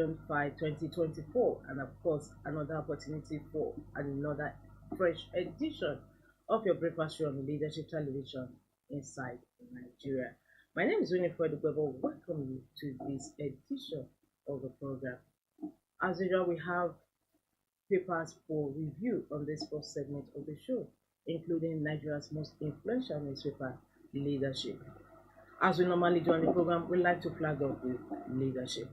5 2024, and of course another opportunity for another fresh edition of your breakfast show on leadership television inside Nigeria. My name is Winifred Gwebo. Welcome you to this edition of the program. As usual, we have papers for review on this first segment of the show, including Nigeria's most influential newspaper, Leadership. As we normally do on the program, we like to flag up with leadership.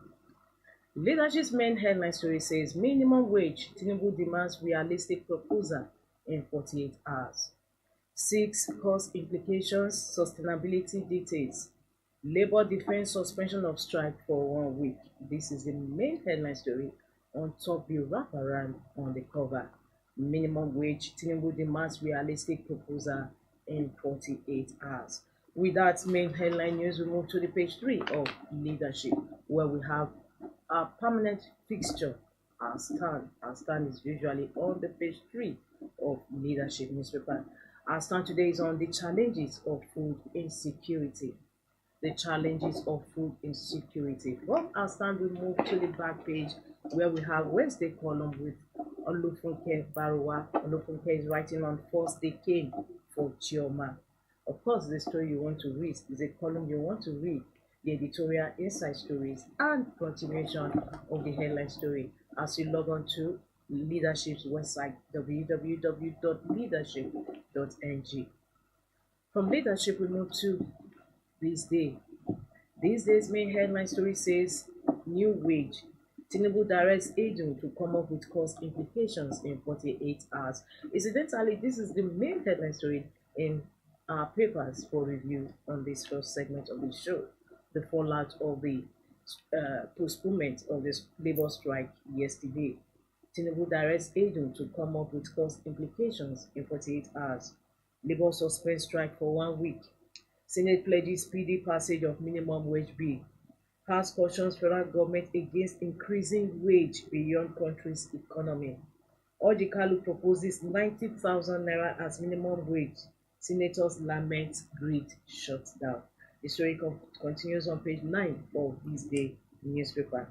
Leadership's main headline story says minimum wage, Tinubu demands realistic proposal in 48 hours. 6 cost implications, sustainability details. Labour defends suspension of strike for 1 week. This is the main headline story on top the wraparound on the cover. Minimum wage, Tinubu demands realistic proposal in 48 hours. With that main headline news, we move to the page 3 of Leadership, where we have a permanent fixture. Our stand is usually on the page 3 of Leadership newspaper. Our stand today is on the challenges of food insecurity. The challenges of food insecurity. From our stand, we move to the back page where we have Wednesday column with Olufunke Baruwa. Olufunke is writing on first day came for Chioma. Of course, the story you want to read is a column you want to read, the editorial inside stories and continuation of the headline story as you log on to Leadership's website www.leadership.ng. From Leadership, we move to This Day. This day's main headline story says new wage. Tinubu directs agent to come up with cost implications in 48 hours. Incidentally, this is the main headline story in our papers for review on this first segment of the show. The fallout of the postponement of this labor strike yesterday. Tinubu directs agent to come up with cost implications in 48 hours. Labor suspends strike for 1 week. Senate pledges speedy passage of minimum wage bill. House cautions federal government against increasing wage beyond country's economy. Orji Kalu proposes 90,000 naira as minimum wage. Senators lament grid shutdown. The story continues on page 9 of This Day newspaper.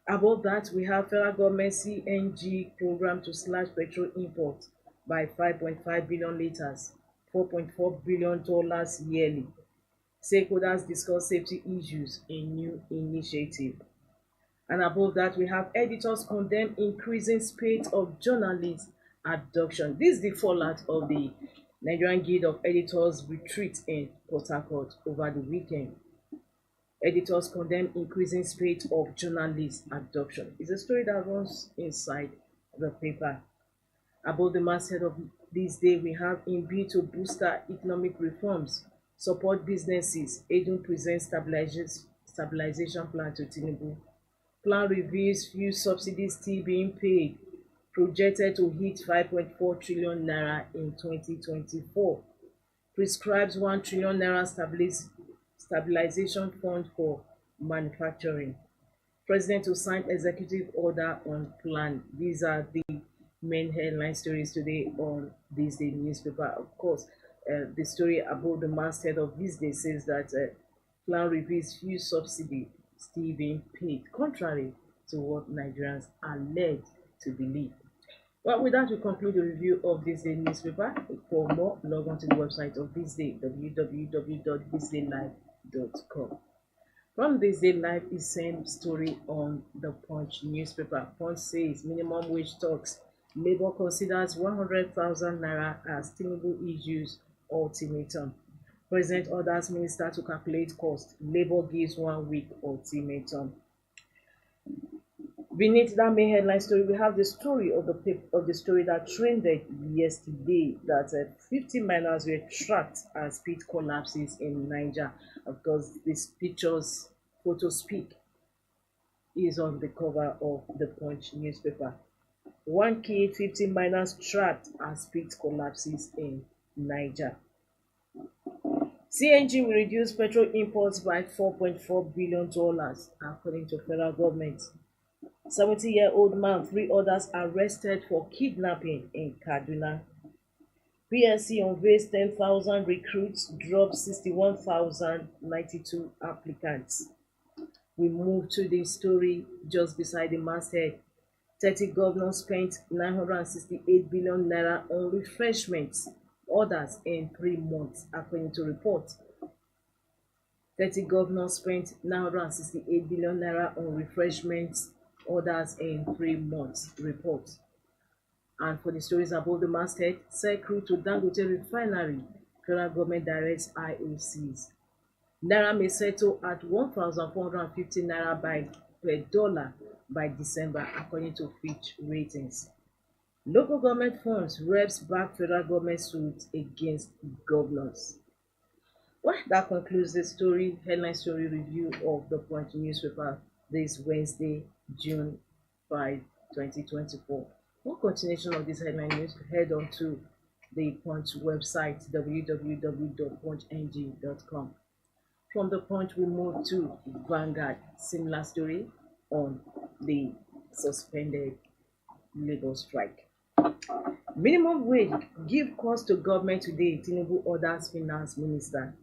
Above that, we have federal government CNG program to slash petrol import by 5.5 billion liters, $4.4 billion yearly. Stakeholders discuss safety issues in new initiative. And above that, we have editors condemn increasing spate of journalists abduction. This is the fallout of the Nigerian Guild of Editors retreat in Port Harcourt over the weekend. Editors condemn increasing spate of journalists abduction. It's a story that runs inside the paper. Above the masthead of This Day, we have in bid to booster economic reforms, support businesses, agent presents stabilization plan to Tinubu. Plan reveals few subsidies still being paid, projected to hit 5.4 trillion naira in 2024. Prescribes 1 trillion naira stabilization fund for manufacturing. President to sign executive order on plan. These are the main headline stories today on This Day newspaper. Of course, the story about the masthead of This Day says that plan reveals few subsidy still being paid, contrary to what Nigerians are led to believe. Well, with that, we conclude the review of This Day newspaper. For more, log on to the website of This Day, www.thisdaylive.com. From This Day Live is same story on the Punch newspaper. Punch says minimum wage talks. Labour considers 100,000 naira as Tinubu issues ultimatum. President orders minister to calculate cost. Labour gives 1 week ultimatum. Beneath that main headline story, we have the story of the story that trended yesterday, that 50 miners were trapped as pit collapses in Niger. Of course, this picture's photo speak is on the cover of the Punch newspaper. 1 killed, 50 miners trapped as pit collapses in Niger. CNG will reduce petrol imports by $4.4 billion, according to federal government. 70-year-old man, 3 others arrested for kidnapping in Kaduna. PSC unveils 10,000 recruits, drops 61,092 applicants. We move to the story just beside the masthead. 30 governors spent 968 billion naira on refreshments, others in 3 months, according to report. 30 governors spent 968 billion naira on refreshments, others in 3 months, report. And for the stories above the masthead, sell crude to Dangote refinery, federal government directs IOCs. Naira may settle at 1,450 naira per dollar by December, according to Fitch ratings. Local government funds reps back federal government suit against governors. Well, that concludes the story, headline story review of the Punch newspaper this Wednesday, June 5, 2024. For continuation of this headline news, head on to the Punch website, www.punchng.com. From the Punch, we move to Vanguard. Similar story on the suspended labor strike. Minimum wage give cost to government today, Tinubu orders finance minister.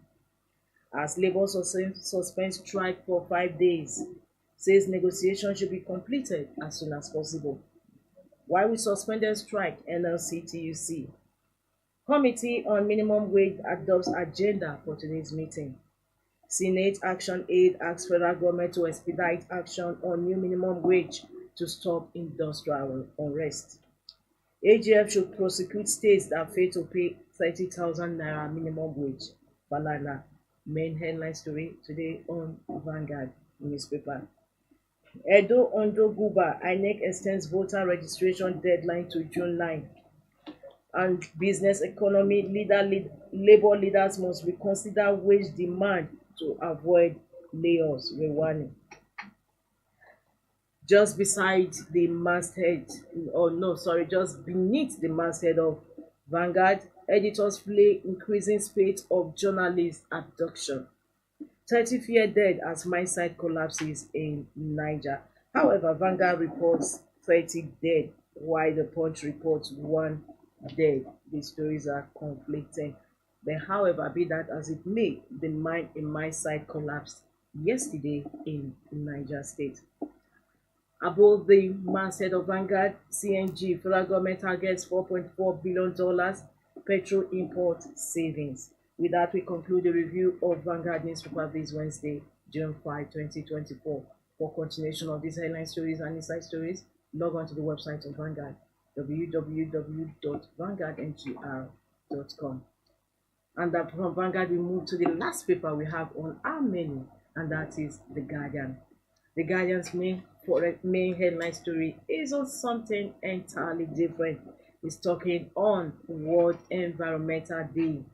As Labour suspends strike for 5 days, says negotiation should be completed as soon as possible. Why we suspended strike, NLC TUC. Committee on Minimum Wage adopts agenda for today's meeting. Senate Action Aid asks federal government to expedite action on new minimum wage to stop industrial unrest. AGF should prosecute states that fail to pay 30,000 naira minimum wage. Balana. Main headline story today on Vanguard newspaper. Edo Ondo Guba, INEC extends voter registration deadline to June 9. And business economy labor leaders must reconsider wage demand to avoid layoffs. Rewani. Just beside the masthead, just beneath the masthead of Vanguard, editors flee increasing spate of journalist abduction. 30 fear dead as mine site collapses in Niger. However, Vanguard reports 30 dead, while the Punch reports 1 dead. The stories are conflicting. But however, be that as it may, the mine in my site collapsed yesterday in Niger State. Above the masthead of Vanguard, CNG, federal government targets $4.4 billion petrol import savings. With that, we conclude the review of Vanguard newspaper this Wednesday, June 5, 2024. For continuation of these headline stories and inside stories, log on to the website of Vanguard, www.vanguardngr.com. And that from Vanguard, we move to the last paper we have on our menu, and that is The Guardian. The Guardian's main headline story is on something entirely different. It's talking on World Environmental Day,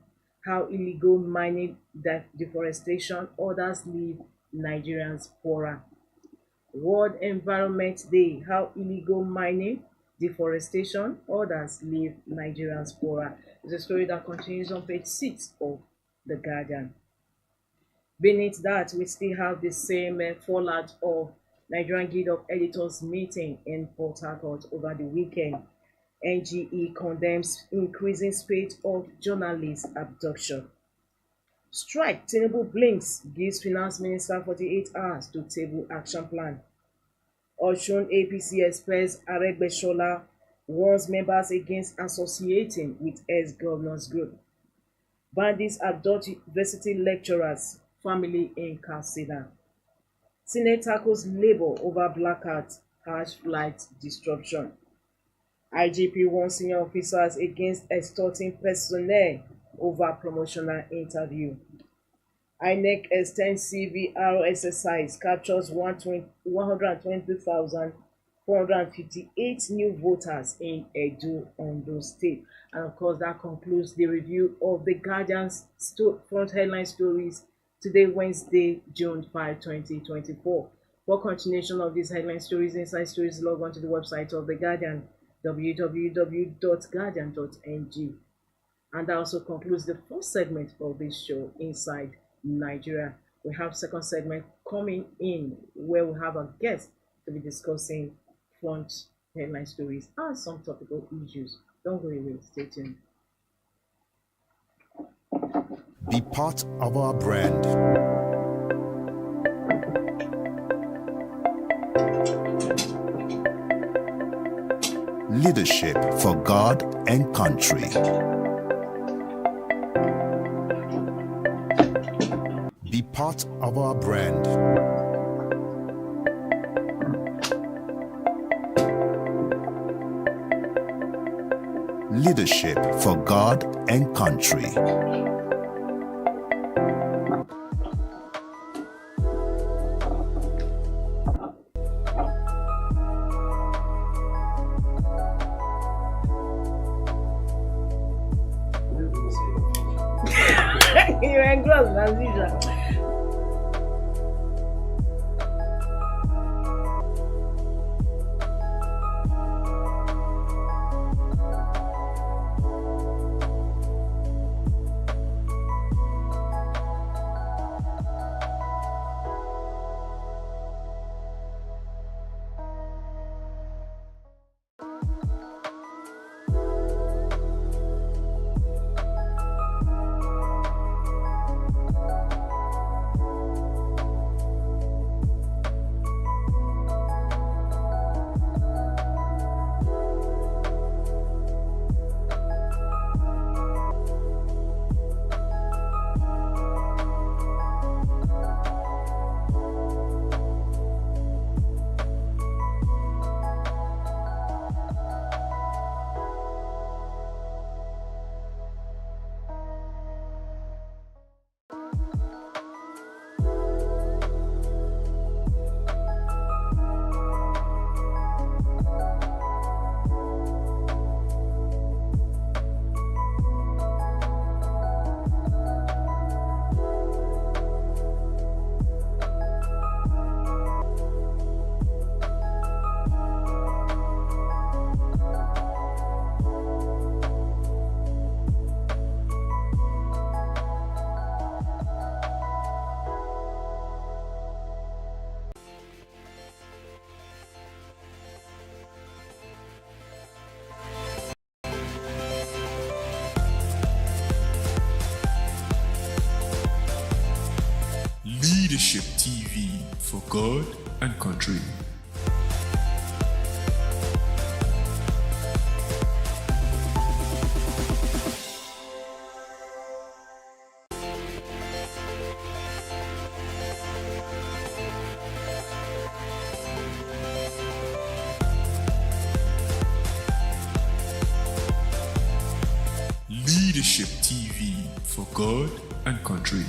how illegal mining, deforestation, others leave Nigerians poorer. World Environment Day, how illegal mining, deforestation, others leave Nigerians poorer. It's a story that continues on page 6 of The Guardian. Beneath that, we still have the same fallout of Nigerian Guild of Editors meeting in Port Harcourt over the weekend. NGE condemns increasing spate of journalist abduction. Strike, Tinubu blinks, gives finance minister 48 hours to table action plan. Osun APC expels Aregbesola, warns members against associating with ex-governors group. Bandits abduct university lecturers, family in Katsina. Senate tackles Labour over blackout, harsh flight disruption. IGP warns senior officers against extorting personnel over promotional interview. INEC extends CVR exercise, captures 120,458 new voters in Edo, Ondo State. And of course, that concludes the review of The Guardian's front headline stories today, Wednesday, June 5, 2024. For continuation of these headline stories, inside stories, log on to the website of The Guardian, www.guardian.ng. And that also concludes the first segment of this show, Inside Nigeria. We have second segment coming in where we have a guest to be discussing front headline stories and some topical issues. Don't go away, stay tuned. Be part of our brand. Leadership for God and country. Be part of our brand. Leadership for God and country. You're engrossed as usual. Leadership TV for God and country. Leadership TV for God and country.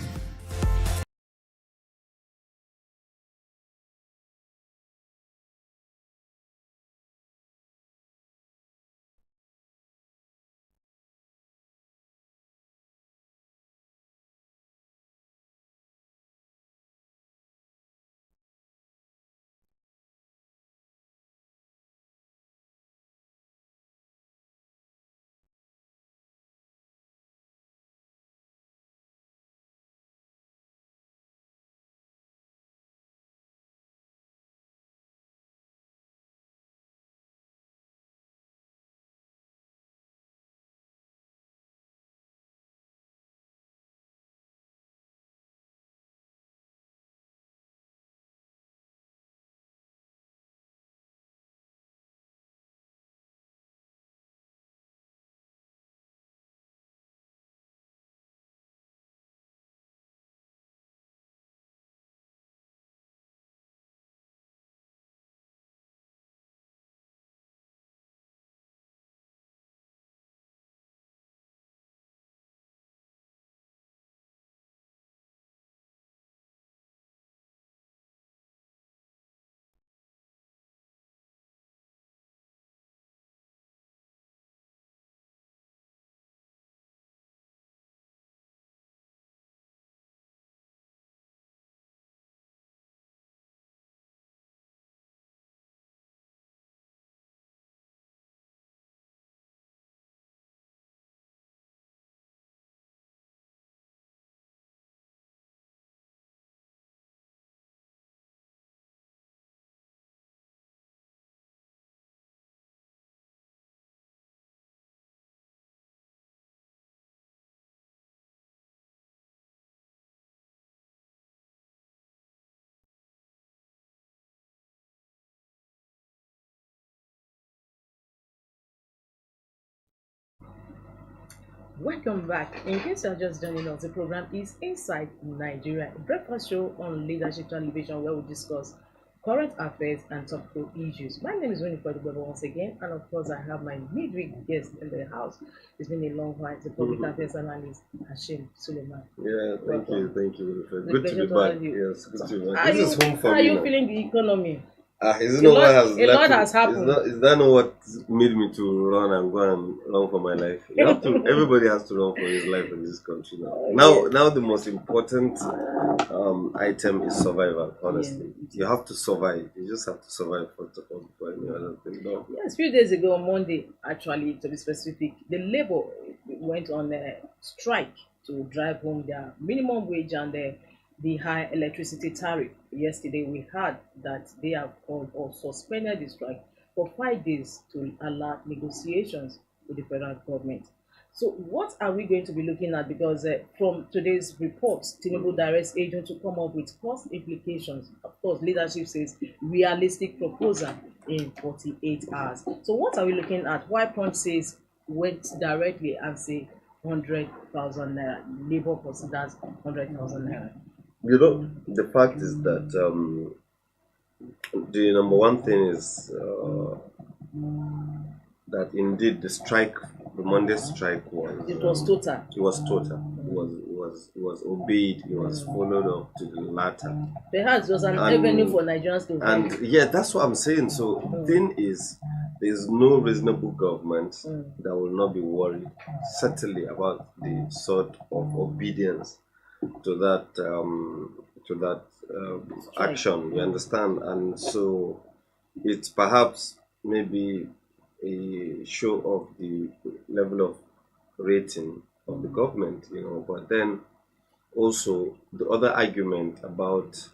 Welcome back. In case you are just joining us, the program is Inside Nigeria, a breakfast show on leadership television where we discuss current affairs and topical issues. My name is Winifred Bebo once again, and of course, I have my midweek guest in the house. It's been a long while. The public affairs analyst Hashim Suleiman. Yeah, thank you, Winifred. The Good to pleasure be to back. have you. Yes, good to be How back. are This is home how for are me you now. feeling the economy? Is it A not lot- what has a lot left me- has happened. Is that not what made me to run and go and run for my life? You have to. Everybody has to run for his life in this country now. Now the most important item is survival. Honestly, you have to survive. You just have to survive first of all before any other thing. No. Yes, a few days ago, on Monday, actually, to be specific, the labor went on a strike to drive home their minimum wage and the high electricity tariff. Yesterday, we heard that they have called or suspended the strike for 5 days to allow negotiations with the federal government. So what are we going to be looking at? Because from today's reports, Tinubu directs agents to come up with cost implications. Of course, leadership says realistic proposal in 48 hours. So what are we looking at? Why Punch says went directly and say 100,000 naira. Labour considers 100,000 naira. You know, the fact is that the number one thing is that indeed the Monday strike was. It was total. It was total. It was obeyed. It was followed up to the latter. Perhaps it was an avenue for Nigerians to And yeah, that's what I'm saying. So the thing is, there's no reasonable government that will not be worried, certainly, about the sort of obedience to that action. You understand? And so it's perhaps maybe a show of the level of rating of the government, but then also the other argument about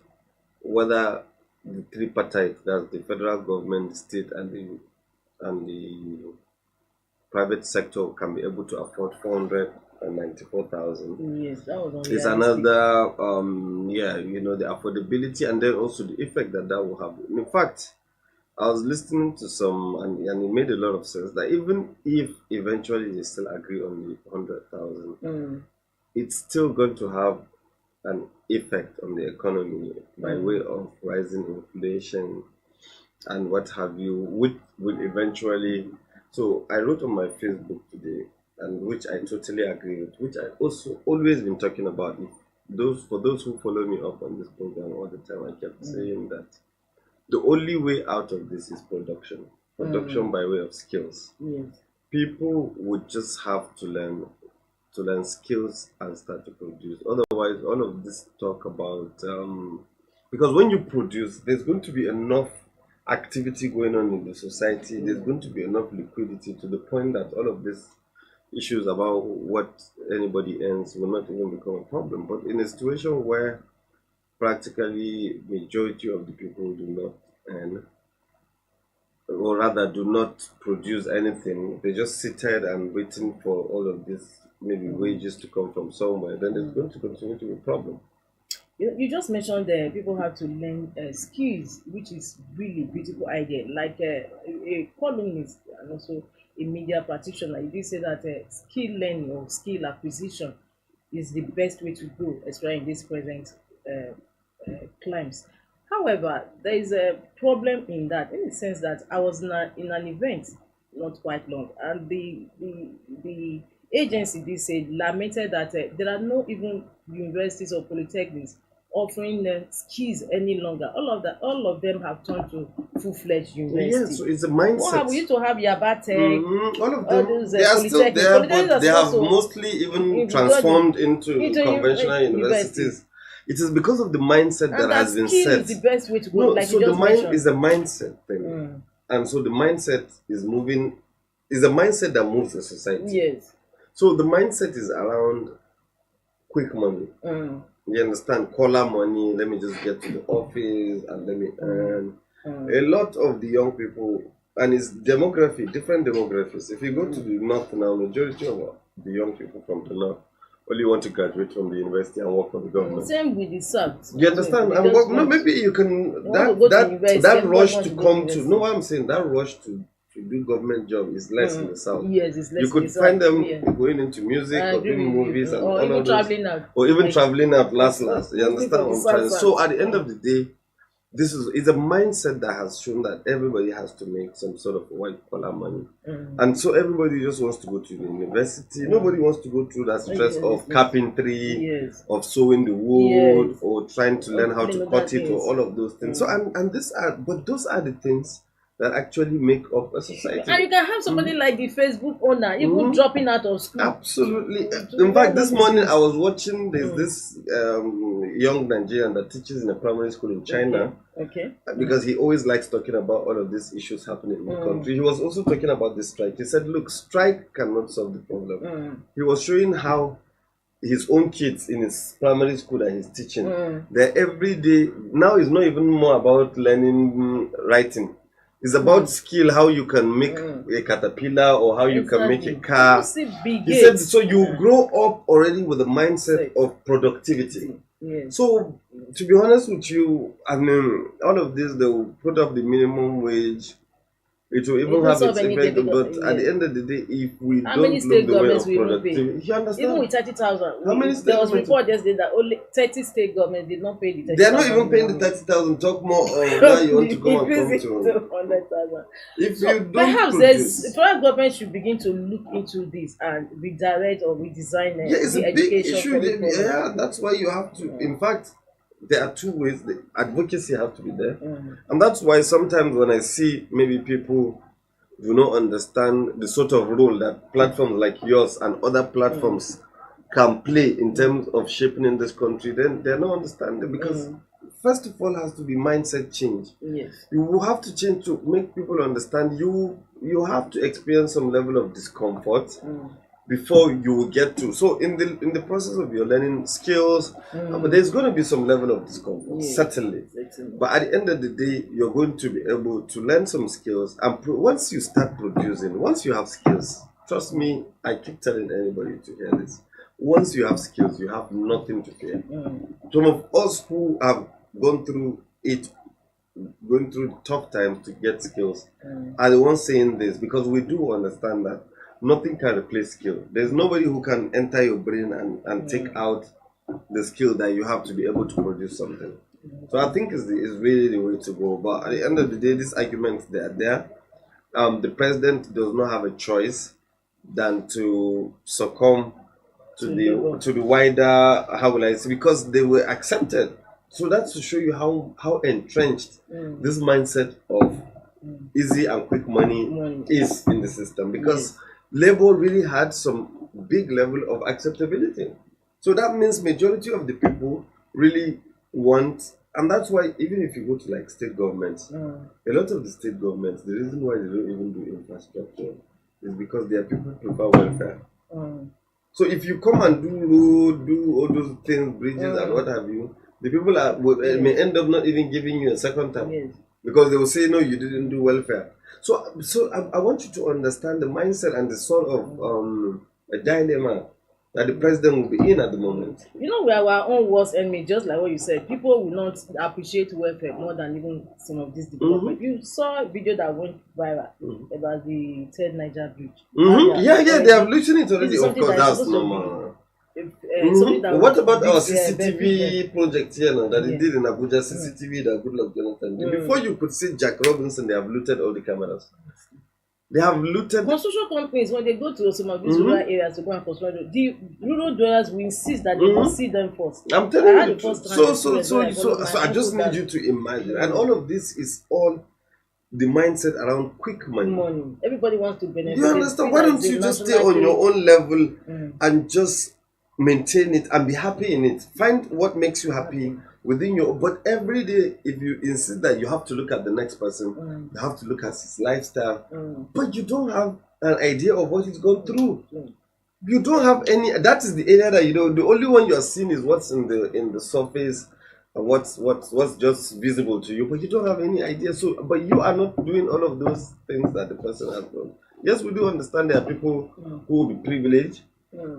whether the tripartite, that's the federal government, state, and the private sector, can be able to afford 494,000. Yes, that was It's another, the affordability, and then also the effect that will have. In fact, I was listening to some, and it made a lot of sense that even if eventually they still agree on the 100,000, it's still going to have an effect on the economy by way of rising inflation and what have you, which will eventually. So I wrote on my Facebook today, and which I totally agree with, which I also always been talking about. For those who follow me up on this program all the time, I kept saying that the only way out of this is production by way of skills. Yes. People would just have to learn skills and start to produce. Otherwise, all of this talk about because when you produce, there's going to be enough activity going on in the society. There's going to be enough liquidity to the point that all of these issues about what anybody earns will not even become a problem. But in a situation where practically majority of the people do not earn, or rather do not produce anything, they just seated and waiting for all of this maybe wages to come from somewhere, then it's going to continue to be a problem. You just mentioned that people have to learn skills, which is really beautiful idea. Like a columnist and also a media practitioner, you did say that skill learning or skill acquisition is the best way to go, especially in this present climes. However, there is a problem in that, in the sense that I was in an event not quite long, and the agency did say lamented that there are no even universities or polytechnics offering skills any longer. All of them have turned to full-fledged universities. Yes, so it's a mindset. What have we used to have Yaba Tech? All of them, those, they are still polytechnics. there, Polytechnics but they are have supposed to mostly even transformed into conventional universities. It is because of the mindset that has been set. And is the best way to go. No, like so you the just mind mentioned. is a mindset thing, and so the mindset is moving. Is a mindset that moves the society. Yes. So the mindset is around quick money. You understand? Collar money. Let me just get to the office and let me earn. A lot of the young people, and it's demography, different demographics. If you go to the north now, majority of the young people from the north only want to graduate from the university and work for the government. Same with the south. You understand? And maybe you can that rush to come to. No, what I'm saying, that rush to do government job is less in the south. Yes, it's less. You could find them going into music or doing movies and all even of those, traveling out, or even traveling out. Last, you understand what I'm trying? So at the end of the day, this is a mindset that has shown that everybody has to make some sort of white collar money, and so everybody just wants to go to the university. Nobody wants to go through that stress of carpentry, of sewing the wood, or trying to learn how to cut it, or all of those things. So and those are the things that actually make up a society. And you can have somebody like the Facebook owner even dropping out of school. Absolutely. In fact, this morning I was watching this young Nigerian that teaches in a primary school in China. Okay. Because he always likes talking about all of these issues happening in the country. He was also talking about the strike. He said, look, strike cannot solve the problem. He was showing how his own kids in his primary school that he's teaching, they're every day, now it's not even more about learning writing. It's about skill, how you can make a caterpillar or how you can make a car. He said, so you grow up already with a mindset of productivity. So, to be honest with you, I mean, all of this, they will put up the minimum wage. It will even have its effect, but at the end of the day, if we don't look the way of productivity, you understand? Even with 30,000, how many there was a report yesterday that only 30 state governments did not pay the 30,000. They are not even paying the 30,000. Talk more on where you want to come and come to. 100,000. If you don't perhaps produce, federal government should begin to look into this and redirect or redesign it's the a big education. issue. That's why you have to. In fact, there are two ways. The advocacy have to be there, and that's why sometimes when I see maybe people do not understand the sort of role that platforms like yours and other platforms can play in terms of shaping in this country, then they're not understanding, because first of all has to be mindset change. You will have to change to make people understand. You have to experience some level of discomfort before you will get to. So in the process of your learning skills, but there's going to be some level of discomfort, certainly. But at the end of the day, you're going to be able to learn some skills, and once you start producing, once you have skills, trust me, I keep telling anybody to hear this. Once you have skills, you have nothing to fear. Some of us who have gone through tough times to get skills are the ones saying this, because we do understand that nothing can replace skill. There's nobody who can enter your brain and take out the skill that you have to be able to produce something. So I think it's really the way to go. But at the end of the day, these arguments, they are there. The president does not have a choice than to succumb to the wider, how will I say, because they were accepted. So that's to show you how entrenched this mindset of easy and quick money is in the system, because Labour really had some big level of acceptability. So that means majority of the people really want, and that's why even if you go to like state governments, a lot of the state governments, the reason why they don't even do infrastructure is because their people prefer welfare. So if you come and do all those things, bridges and what have you, the people may end up not even giving you a second time, because they will say, no, you didn't do welfare. So I want you to understand the mindset and the sort of a dilemma that the president will be in at the moment. You know, we are our own worst enemy, just like what you said. People will not appreciate welfare more than even some of this development. You saw a video that went viral about the third Niger bridge. They have loosened it already. Of course, that's normal. What about our CCTV project here now that they did in Abuja? CCTV that Goodluck Jonathan did. Before you could see Jack Robinson, they have looted all the cameras. They have looted. Construction companies, when they go to some of these rural areas to go and construct, the rural dwellers will insist that they must see them first. I'm telling you. So I just need you to imagine, and all of this is all the mindset around quick money. Everybody wants to benefit. You understand? Why don't you just stay on your own level and just maintain it and be happy in it? Find what makes you happy within your, but every day if you insist that you have to look at the next person, you have to look at his lifestyle, but you don't have an idea of what he's gone through. You don't have any. That is the area that the only one you are seeing is what's in the surface, what's just visible to you, but you don't have any idea. So but you are not doing all of those things that the person has done. Yes, we do understand there are people who will be privileged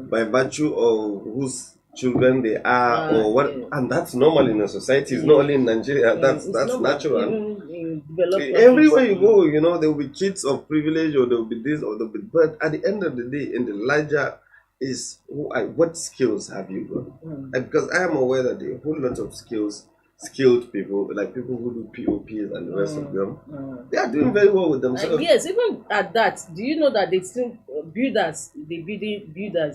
by virtue of whose children they are, or what, and that's normal in a society. It's not only in Nigeria. That's natural. Even in to develop Everywhere countries. you go, you know, there will be kids of privilege, or there will be this, or there will be. But at the end of the day, in the larger is what skills have you got? And because I am aware that there are a whole lot of skilled people, like people who do POPs and the rest of them, they are doing very well with themselves. Yes, even at that, do you know that they still builders,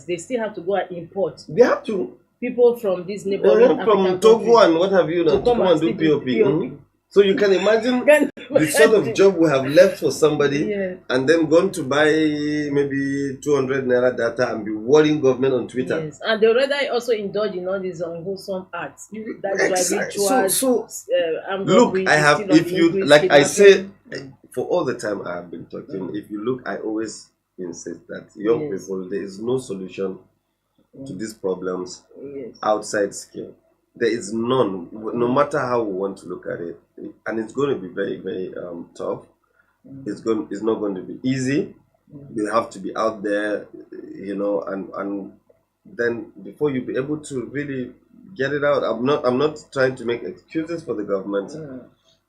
they still have to go and import They have to people from these neighboring from African Togo countries and what have you now to come and do still POP. POP. So you can imagine the sort of job we have left for somebody, Yeah. and then gone to buy maybe 200 naira data and be worrying government on Twitter. Yes, and they already also indulge in all these unwholesome acts. That's why Exactly. rituals. Look, I have, if you like, I say for all the time I have been talking. If you look, I always insist that young Yes. people, there is no solution to these problems Yes. outside skill. There is none, no matter how we want to look at it, and it's going to be very, very tough. It's not going to be easy. You have to be out there, you know, and then before you be able to really get it out. I'm not trying to make excuses for the government.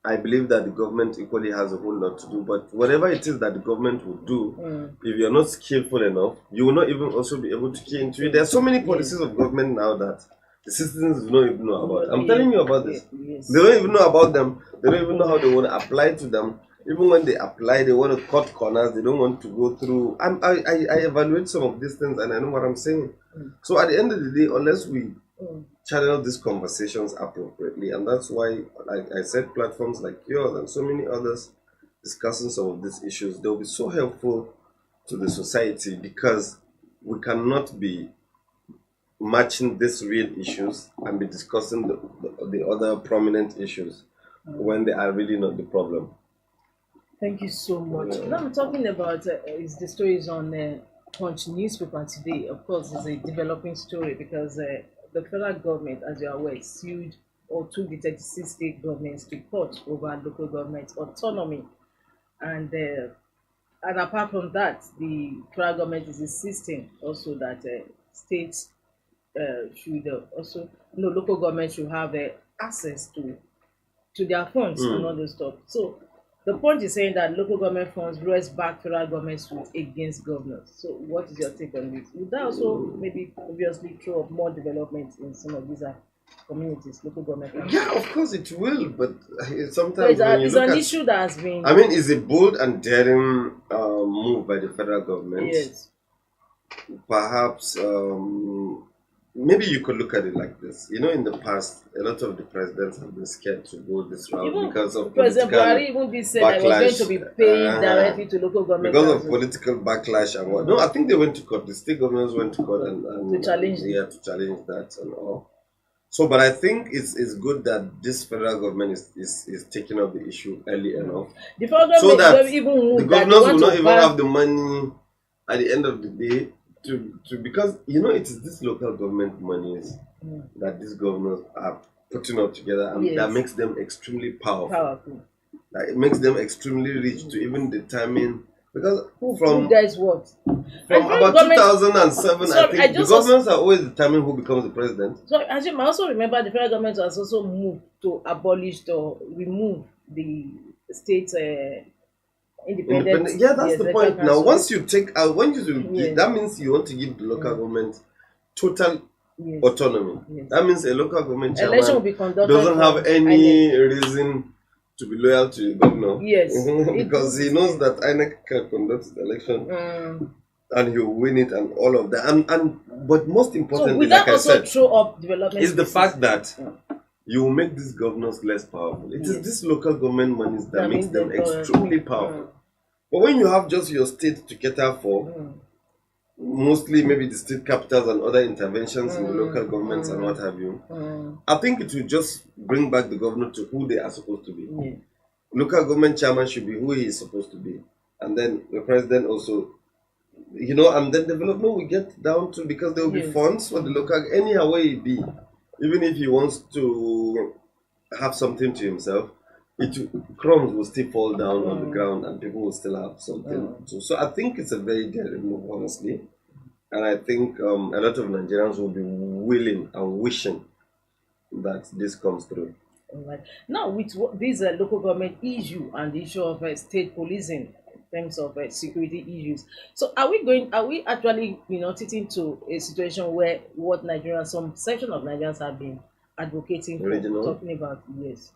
I believe that the government equally has a whole lot to do, but whatever it is that the government will do, if you're not skillful enough, you will not even also be able to key into it. There are so many policies of government now that the citizens do not even know about. I'm telling you about this. Yes. They don't even know about them. They don't even know how they want to apply to them. Even when they apply, they want to cut corners. They don't want to go through. I evaluate some of these things, and I know what I'm saying. So at the end of the day, unless we channel these conversations appropriately, and that's why, like I said, platforms like yours and so many others discussing some of these issues, they'll be so helpful to the society, because we cannot be matching these real issues and be discussing the other prominent issues when they are really not the problem. Thank you so much. Now I'm talking about is the stories on Punch newspaper today. Of course, it's a developing story because the federal government, as you are aware, sued or took the 36 state governments to court over local government autonomy, and apart from that, the federal government is insisting also that states should also local government should have access to their funds and all those stuff. So the point is saying that local government funds rest back federal government suit against governors. So what is your take on this? Would that also maybe obviously throw up more development in some of these communities, local government? Yeah, of course it will, but So sometimes when you it's look an at, issue that has been. I mean, it's a bold and daring move by the federal government. Yes. Perhaps maybe you could look at it like this. You know, in the past, a lot of the presidents have been scared to go this route Even because of President political Buhari even did say that he was going to be backlash. paying directly to local government Because of councils. political backlash and what. No, I think they went to court. The state governors went to court and To challenge it. to challenge that and all. So, but I think it's good that this federal government is taking up the issue early enough, The federal so government that don't even the move that they governors will want not to even ban. have the money at the end of the day to because you know it is this local government monies that these governors are putting up together, and Yes. that makes them extremely Powerful. Like, it makes them extremely rich to even determine, because Who from does what? from And about government- 2007, Sorry, I think I the just governors are always determining who becomes the president. So actually, I also remember the federal government has also moved to abolish or remove the state independent. Yeah, that's yes, the electoral point. Now, council. once you take out, when you do, Yeah. that means you want to give the local government total Yes. autonomy. Yes. That means a local government Election will chairman be conducted doesn't have from any INEC. reason to be loyal to the governor. Yes. Because he knows that INEC can conduct the election and he will win it and all of that. And but most So importantly, will like that I also said, throw up development? is the spaces? fact that you will make these governors less powerful. It is this local government monies that makes them extremely powerful. But when you have just your state to cater for, mostly maybe the state capitals and other interventions in the local governments and what have you, I think it will just bring back the governor to who they are supposed to be. Yeah. Local government chairman should be who he is supposed to be. And then the president also, you know, and then development will get down to, because there will be Yes. funds for the local, anyhow way it be. Even if he wants to have something to himself, crumbs will still fall down on the ground and people will still have something. So I think it's a very daring move, honestly. And I think a lot of Nigerians will be willing and wishing that this comes through. All right. Now, with this local government issue and the issue of state policing in terms of security issues, so are we actually, teaching to a situation where what Nigerians, some section of Nigerians have been advocating for, Regional? talking about, yes.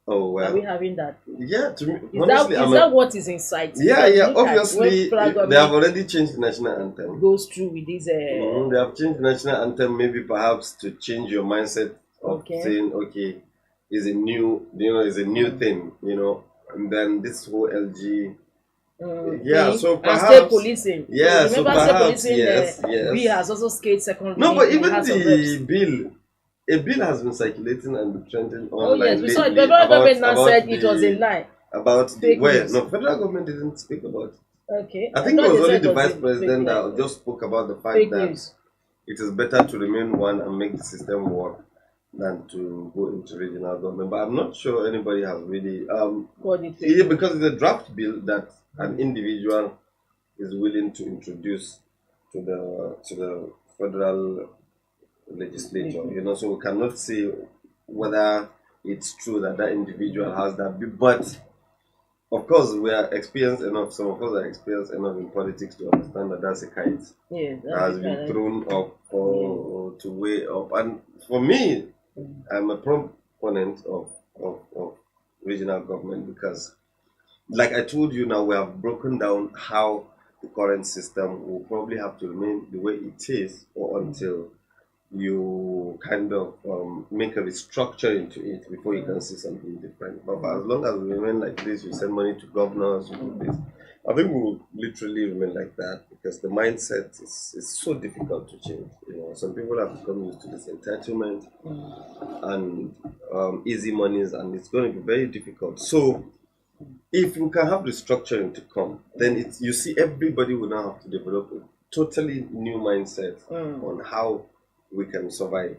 Oh Are we well. having that? Yeah, to me, Is honestly, that what is in sight? yeah, Because yeah. look at when Obviously, federal they have government already changed the national anthem. goes through with this, They have changed the national anthem, maybe perhaps to change your mindset of okay, saying, okay, is a new, is a new thing, and then this whole LG, yeah. thing So and state perhaps, policing. yeah. So Remember, state perhaps, policing yes, bill yes. has also scaled second No, reading but in the even House of Reps. the bill, a bill has been circulating and trending Oh yes, online we saw it. lately Federal about government now said it was a the lie, about the fake where news. no federal government didn't speak about it. Okay, I I think it thought was they only said it the was vice a fake president lie, that just spoke about the fact fake that news. it is better to remain one and make the system work than to go into regional government. But I'm not sure anybody has really Called it fake yeah, news. because it's a draft bill that an individual is willing to introduce to the federal legislature. So we cannot say whether it's true that that individual has that bill, but of course, we are experienced enough. Some of us are experienced enough in politics to understand that that's a kite Yes, that that's has the been kind. thrown up Yes. or to way up. And for me, I'm a proponent of regional government because, like I told you now, we have broken down how the current system will probably have to remain the way it is or until you kind of make a restructure into it before you can see something different. But for as long as we remain like this, you send money to governors, you do this. I think we'll literally remain like that because the mindset is so difficult to change. Some people have become used to this entitlement and easy monies, and it's going to be very difficult. So, if you can have restructuring to come, then you see everybody will now have to develop a totally new mindset on how we can survive.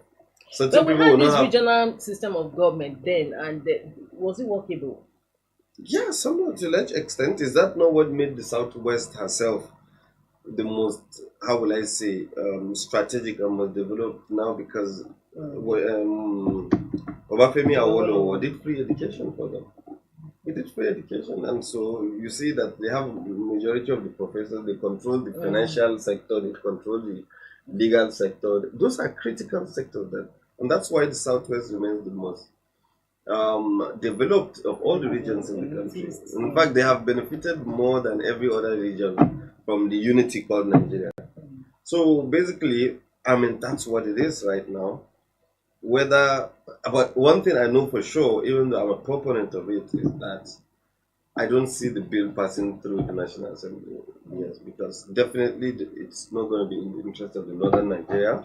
Certain But we people had will this not have. regional system of government then, and was it workable? Yeah, somewhat to a large extent. Is that not what made the Southwest herself the most, how will I say, strategic and most developed now? Because Obafemi Awolowo did free education for them. He did free education, and so you see that they have the majority of the professors. They control the financial sector. They control the legal sector. Those are critical sectors, and that's why the Southwest remains the most developed of all the regions in the country. In fact, they have benefited more than every other region from the unity called Nigeria. So basically, that's what it is right now. But one thing I know for sure, even though I'm a proponent of it, is that I don't see the bill passing through the National Assembly. Yes, because definitely it's not going to be in the interest of the northern Nigeria,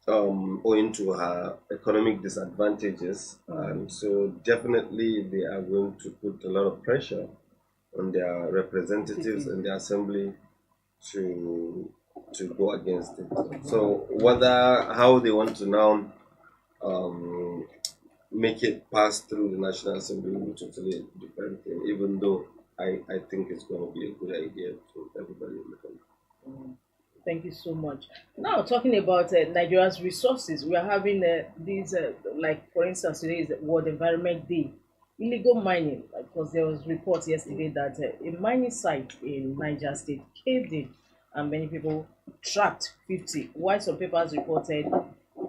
owing to her economic disadvantages, and so definitely they are going to put a lot of pressure on their representatives in the assembly to go against it. So how they want to now make it pass through the National Assembly will be totally different thing, even though I think it's going to be a good idea to everybody in the country. Thank you so much. Now, talking about Nigeria's resources, we are having these, like for instance, today is World Environment Day. Illegal mining, because there was reports yesterday that a mining site in Niger State caved in, and many people trapped 50. While some papers reported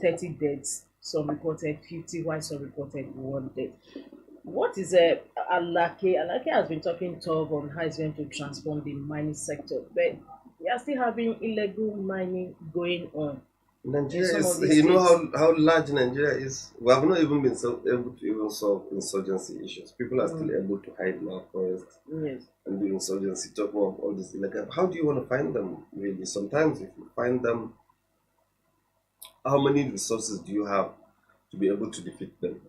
30 deaths, some reported 50, while some reported 1 death. What is Alake? Alake has been talking tough on how it's going to transform the mining sector, but we are still having illegal mining going on in Nigeria some of is, these you know states. how large Nigeria is. We have not even been able to even solve insurgency issues. People are still able to hide in our forests Yes. and do insurgency. Talk more of all this. Like, how do you want to find them? Really, sometimes if you find them, how many resources do you have to be able to defeat them?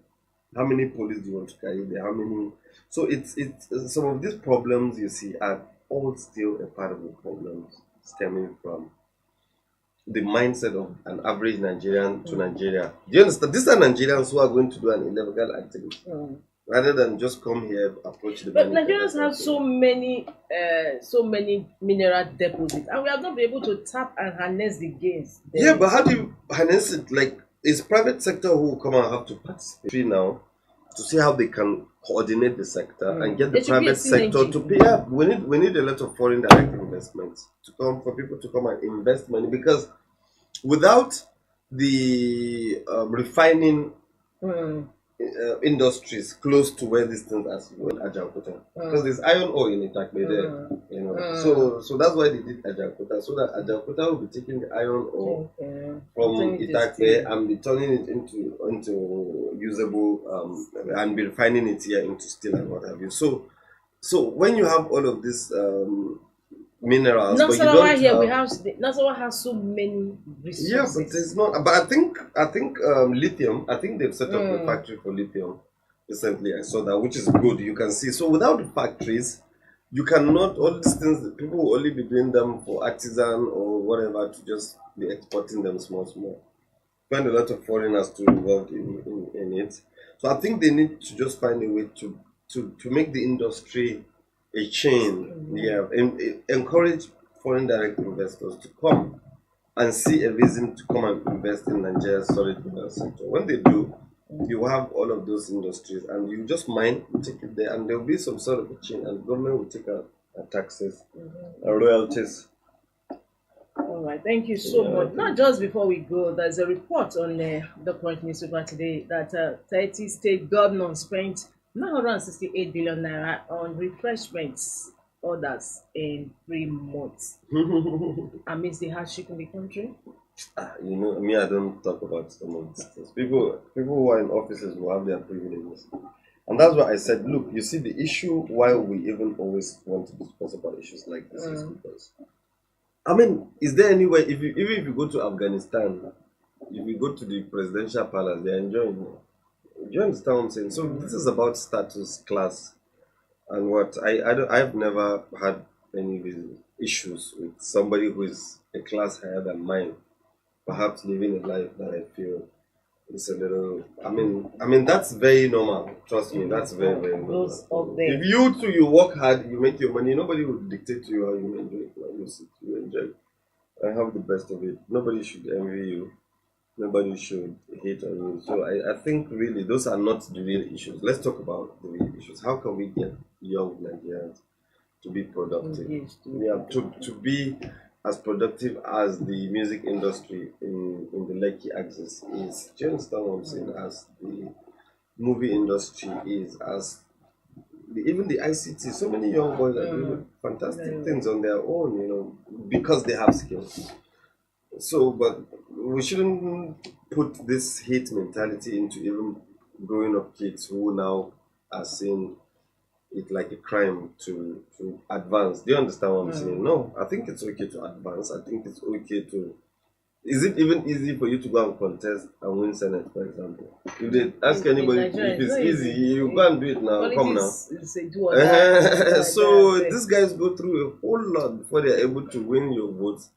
How many police do you want to carry there? How many? So it's some of these problems you see are all still a part of the problems stemming from the mindset of an average Nigerian to Nigeria. Do you understand? These are Nigerians who are going to do an illegal activity rather than just come here, approach the But money. Nigerians have so many mineral deposits, and we have not been able to tap and harness the gains. Yeah, but how do you harness it? Like, it's private sector who will come and have to participate now to see how they can coordinate the sector and get the private sector to pay up. We need a lot of foreign direct investments to come for people to come and invest money, because without the refining industries close to where these things are well, Ajaokuta, because there's iron ore in Itakpe there, you know. So that's why they did Ajaokuta, so that Ajaokuta will be taking the iron ore from Itakpe and be turning it into usable and be refining it here into steel and what have you. So when you have all of this minerals, but you don't Nasarawa has so many resources. Yeah, but it's not. But I think lithium. I think they've set up a factory for lithium recently. I saw that, which is good. You can see. So without the factories, you cannot. All these things, people will only be doing them for artisan or whatever, to just be exporting them small. Find a lot of foreigners too involved in it. So I think they need to just find a way to make the industry a chain, and encourage foreign direct investors to come and see a reason to come and invest in Nigeria's solid mineral sector. When they do, you have all of those industries, and you just mine, take it there, and there will be some sort of a chain, and the government will take out taxes and royalties. All right, thank you so much. Not just before we go, there's a report on the current newspaper today that 30 state governors spent 968 billion naira on refreshments orders in 3 months. Amidst the hardship in the country. You know, me, I don't talk about some of these things. People who are in offices will have their privileges. And that's why I said, look, you see, the issue why we even always want to discuss about issues like this is because, I mean, is there any way, even if you go to Afghanistan, if you go to the presidential palace, they're enjoying it. Do you understand what I'm saying? So this is about status, class, and what I've never had any issues with somebody who is a class higher than mine, perhaps living a life that I feel is a little. I mean that's very normal. Trust me, that's very normal. If you work hard, you make your money. Nobody will dictate to you how you enjoy it. You enjoy it. I have the best of it. Nobody should envy you. Nobody should hate on you. So I think really those are not the real issues. Let's talk about the real issues. How can we get young Nigerians to be productive? To be as productive as the music industry in the Lekki axis is. Do you understand what I'm saying? As the movie industry is, as even the ICT. So many young boys are doing fantastic things on their own, you know, because they have skills. So, but we shouldn't put this hate mentality into even growing up kids who now are seeing it like a crime to advance. Do you understand what I'm saying? No, I think it's okay to advance. I think it's okay to. Is it even easy for you to go and contest and win Senate, for example? If they ask anybody if it's easy, you go and do it now. Come now. So these guys go through a whole lot before they're able to win your votes.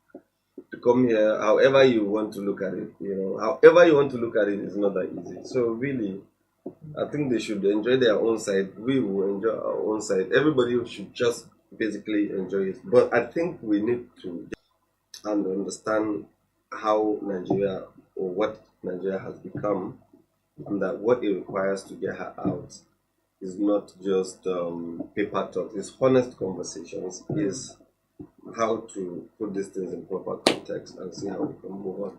To come here, however you want to look at it, you know, however you want to look at it is not that easy. So really, I think they should enjoy their own side. We will enjoy our own side. Everybody should just basically enjoy it. But I think we need to understand how Nigeria, or what Nigeria has become, and that what it requires to get her out is not just paper talk. It's honest conversations. Is how to put these things in proper context and see how we can move on.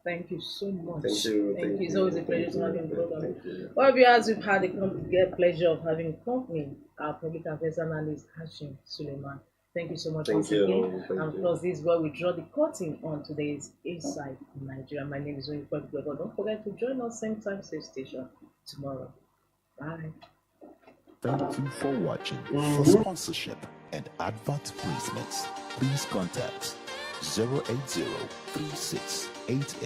Thank you so much. Thank you. It's always a pleasure to have you on the program. Well, viewers, we've had the pleasure of having company our public affairs analyst Hashim Suleiman. Thank you so much once again. And of course, this is where we draw the curtain on today's Inside Nigeria. My name is Onyikwek Gwego. Don't forget to join us same time, same station tomorrow. Bye. Thank you for watching. For sponsorship and advert placements, please contact 080 3688